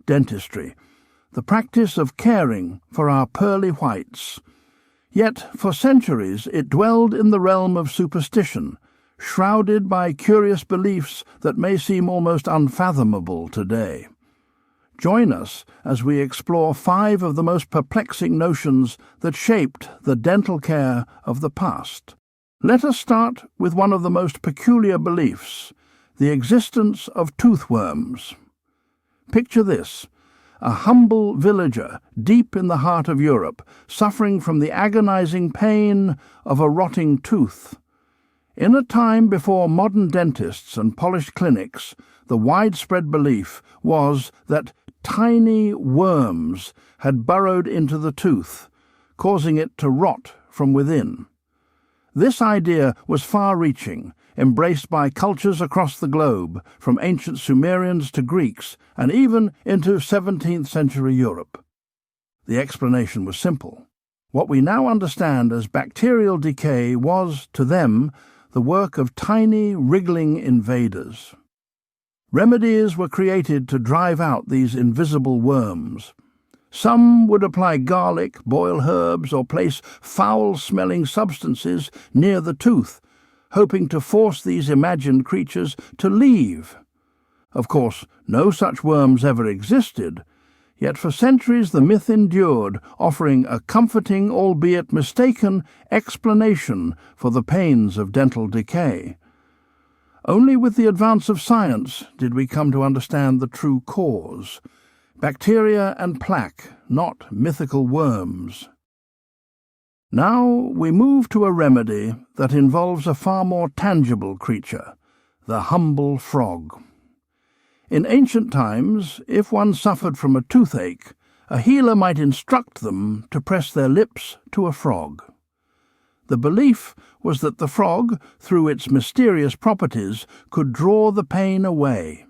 Dentistry, the practice of caring for our pearly whites. Yet for centuries it dwelled in the realm of superstition, shrouded by curious beliefs that may seem almost unfathomable today. Join us as we explore 5 of the most perplexing notions that shaped the dental care of the past. Let us start with one of the most peculiar beliefs, the existence of toothworms. Picture this: a humble villager deep in the heart of Europe, suffering from the agonizing pain of a rotting tooth. In a time before modern dentists and polished clinics, the widespread belief was that tiny worms had burrowed into the tooth, causing it to rot from within. This idea was far-reaching, embraced by cultures across the globe, from ancient Sumerians to Greeks, and even into 17th century Europe. The explanation was simple. What we now understand as bacterial decay was, to them, the work of tiny, wriggling invaders. Remedies were created to drive out these invisible worms. Some would apply garlic, boil herbs, or place foul-smelling substances near the tooth, hoping to force these imagined creatures to leave. Of course, no such worms ever existed, yet for centuries the myth endured, offering a comforting, albeit mistaken, explanation for the pains of dental decay. Only with the advance of science did we come to understand the true cause: bacteria and plaque, not mythical worms. Now we move to a remedy that involves a far more tangible creature, the humble frog. In ancient times, if one suffered from a toothache, a healer might instruct them to press their lips to a frog. The belief was that the frog, through its mysterious properties, could draw the pain away.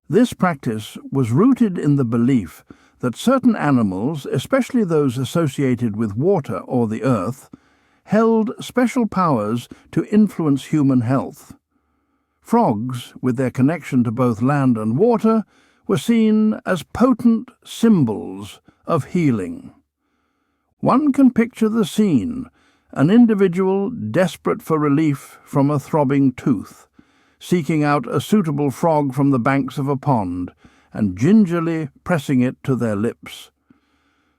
This practice was rooted in the belief that certain animals, especially those associated with water or the earth, held special powers to influence human health. Frogs, with their connection to both land and water, were seen as potent symbols of healing. One can picture the scene: an individual desperate for relief from a throbbing tooth, seeking out a suitable frog from the banks of a pond, and gingerly pressing it to their lips.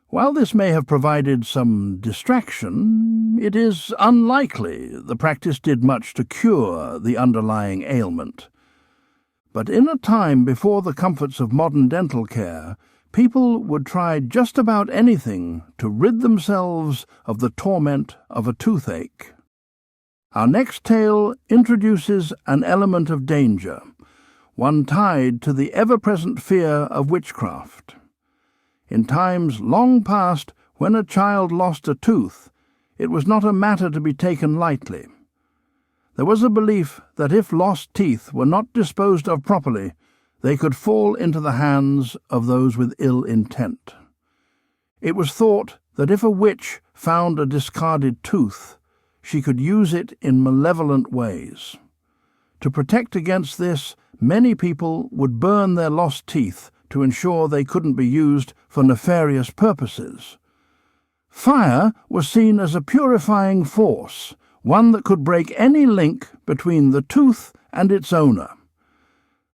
While this may have provided some distraction, it is unlikely the practice did much to cure the underlying ailment. But in a time before the comforts of modern dental care, people would try just about anything to rid themselves of the torment of a toothache. Our next tale introduces an element of danger, one tied to the ever-present fear of witchcraft. In times long past, when a child lost a tooth, it was not a matter to be taken lightly. There was a belief that if lost teeth were not disposed of properly, they could fall into the hands of those with ill intent. It was thought that if a witch found a discarded tooth, she could use it in malevolent ways. To protect against this, many people would burn their lost teeth to ensure they couldn't be used for nefarious purposes. Fire was seen as a purifying force, one that could break any link between the tooth and its owner.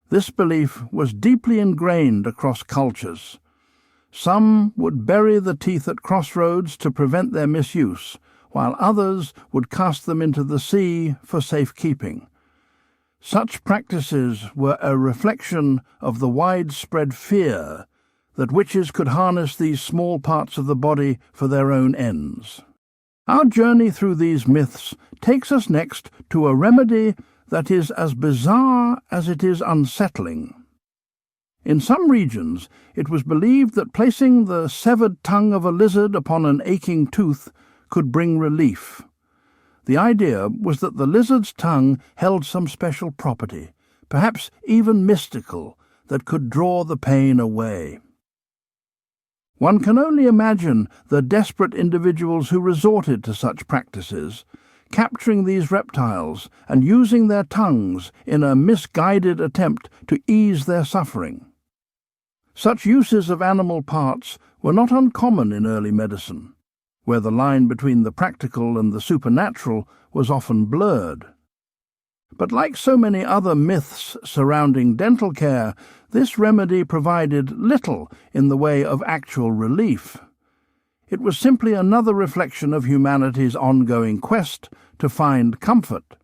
This belief was deeply ingrained across cultures. Some would bury the teeth at crossroads to prevent their misuse, while others would cast them into the sea for safekeeping. Such practices were a reflection of the widespread fear that witches could harness these small parts of the body for their own ends. Our journey through these myths takes us next to a remedy that is as bizarre as it is unsettling. In some regions, it was believed that placing the severed tongue of a lizard upon an aching tooth could bring relief. The idea was that the lizard's tongue held some special property, perhaps even mystical, that could draw the pain away. One can only imagine the desperate individuals who resorted to such practices, capturing these reptiles and using their tongues in a misguided attempt to ease their suffering. Such uses of animal parts were not uncommon in early medicine, where the line between the practical and the supernatural was often blurred. But like so many other myths surrounding dental care, this remedy provided little in the way of actual relief. It was simply another reflection of humanity's ongoing quest to find comfort,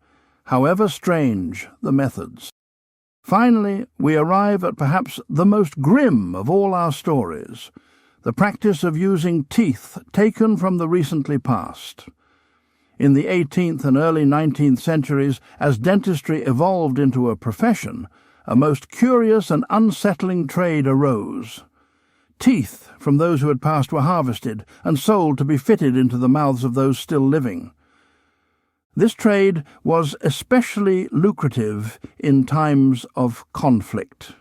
however strange the methods. Finally, we arrive at perhaps the most grim of all our stories, the practice of using teeth taken from the recently past. In the 18th and early 19th centuries, as dentistry evolved into a profession, a most curious and unsettling trade arose. Teeth from those who had passed were harvested and sold to be fitted into the mouths of those still living. This trade was especially lucrative in times of conflict.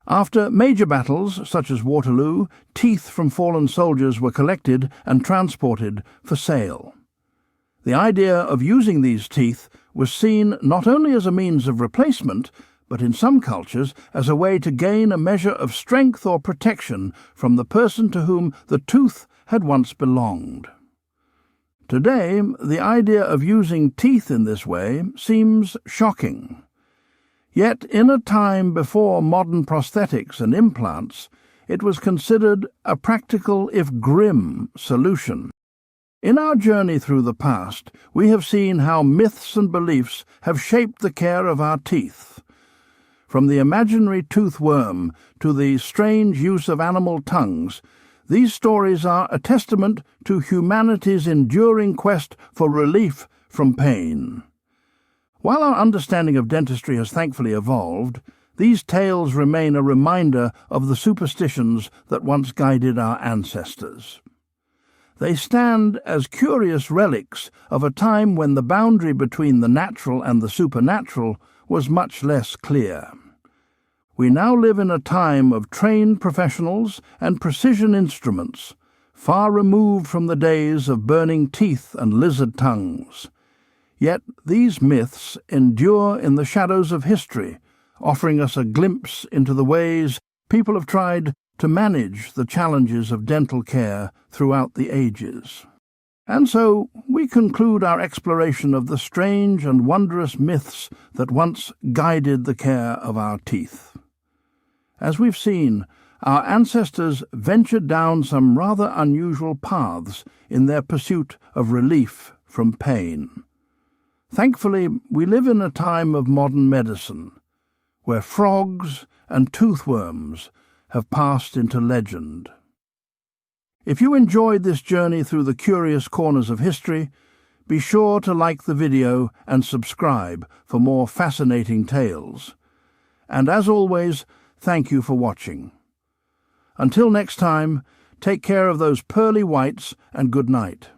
After major battles, such as Waterloo, teeth from fallen soldiers were collected and transported for sale. The idea of using these teeth was seen not only as a means of replacement, but in some cultures as a way to gain a measure of strength or protection from the person to whom the tooth had once belonged. Today, the idea of using teeth in this way seems shocking. Yet, in a time before modern prosthetics and implants, it was considered a practical, if grim, solution. In our journey through the past, we have seen how myths and beliefs have shaped the care of our teeth. From the imaginary tooth worm to the strange use of animal tongues, these stories are a testament to humanity's enduring quest for relief from pain. While our understanding of dentistry has thankfully evolved, these tales remain a reminder of the superstitions that once guided our ancestors. They stand as curious relics of a time when the boundary between the natural and the supernatural was much less clear. We now live in a time of trained professionals and precision instruments, far removed from the days of burning teeth and lizard tongues. Yet these myths endure in the shadows of history, offering us a glimpse into the ways people have tried to manage the challenges of dental care throughout the ages. And so we conclude our exploration of the strange and wondrous myths that once guided the care of our teeth. As we've seen, our ancestors ventured down some rather unusual paths in their pursuit of relief from pain. Thankfully, we live in a time of modern medicine, where frogs and toothworms have passed into legend. If you enjoyed this journey through the curious corners of history, be sure to like the video and subscribe for more fascinating tales. And as always, thank you for watching. Until next time, take care of those pearly whites and good night.